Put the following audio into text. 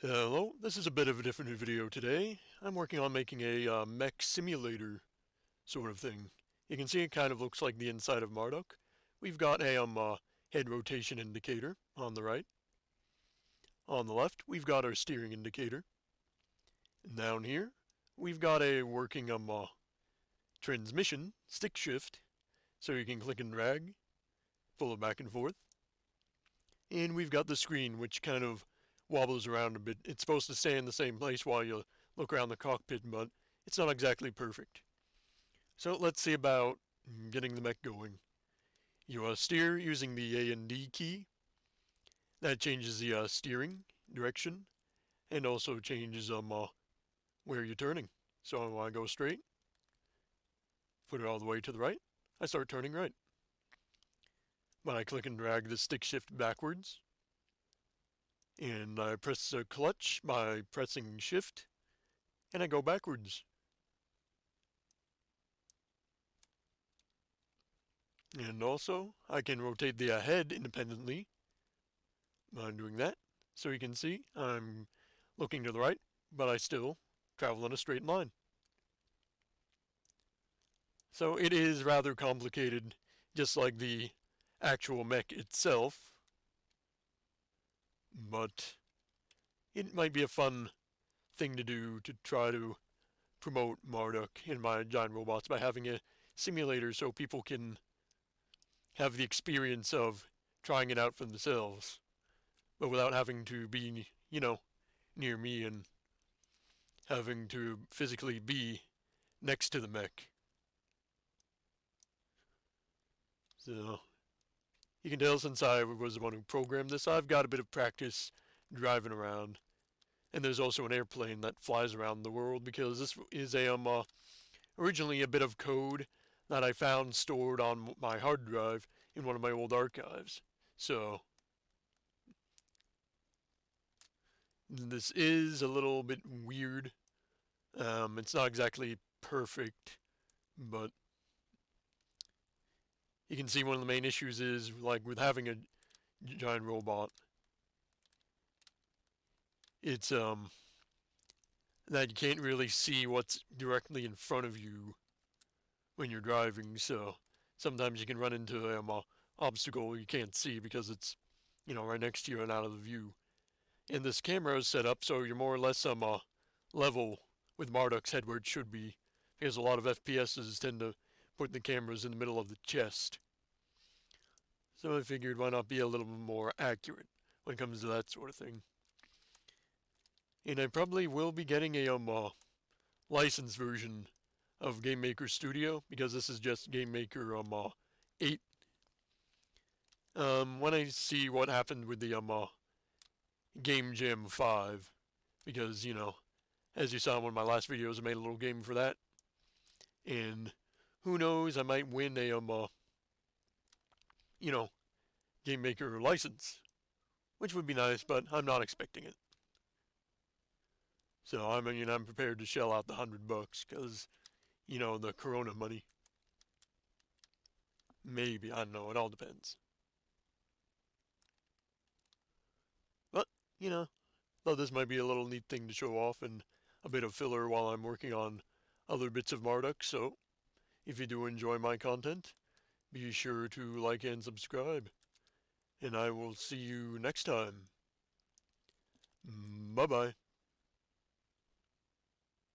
Hello, this is a bit of a different video today. I'm working on making a mech simulator sort of thing. You can see it kind of looks like the inside of Marduk. We've got a head rotation indicator on the right. On the left, we've got our steering indicator. And down here, we've got a working transmission stick shift, so you can click and drag, pull it back and forth. And we've got the screen, which kind of wobbles around a bit. It's supposed to stay in the same place while you look around the cockpit, but it's not exactly perfect. So let's see about getting the mech going. You steer using the A and D key. That changes the steering direction and also changes where you're turning. So I want to go straight, put it all the way to the right. I start turning right. But I click and drag the stick shift backwards. And I press the clutch by pressing shift, and I go backwards. And also, I can rotate the head independently by doing that. So you can see I'm looking to the right, but I still travel in a straight line. So it is rather complicated, just like the actual mech itself, but it might be a fun thing to do to try to promote Marduk and my giant robots by having a simulator so people can have the experience of trying it out for themselves, but without having to be, near me and having to physically be next to the mech. So you can tell since I was the one who programmed this, I've got a bit of practice driving around. And there's also an airplane that flies around the world because this is originally a bit of code that I found stored on my hard drive in one of my old archives. So this is a little bit weird. It's not exactly perfect, but you can see one of the main issues is like with having a giant robot. It's that you can't really see what's directly in front of you when you're driving. So sometimes you can run into a obstacle you can't see because it's right next to you and out of the view. And this camera is set up so you're more or less level with Marduk's head where it should be, because a lot of FPSs tend to put the cameras in the middle of the chest. So I figured why not be a little more accurate when it comes to that sort of thing. And I probably will be getting a licensed version of Game Maker Studio because this is just Game Maker 8. When I see what happened with the Game Jam 5, because as you saw in one of my last videos, I made a little game for that, and who knows, I might win a you know Game Maker license, which would be nice, but I'm not expecting it. So I'm prepared to shell out the $100 because the Corona money. Maybe, I don't know. It all depends. But thought this might be a little neat thing to show off and a bit of filler while I'm working on other bits of Marduk. So if you do enjoy my content, be sure to like and subscribe. And I will see you next time. Bye bye.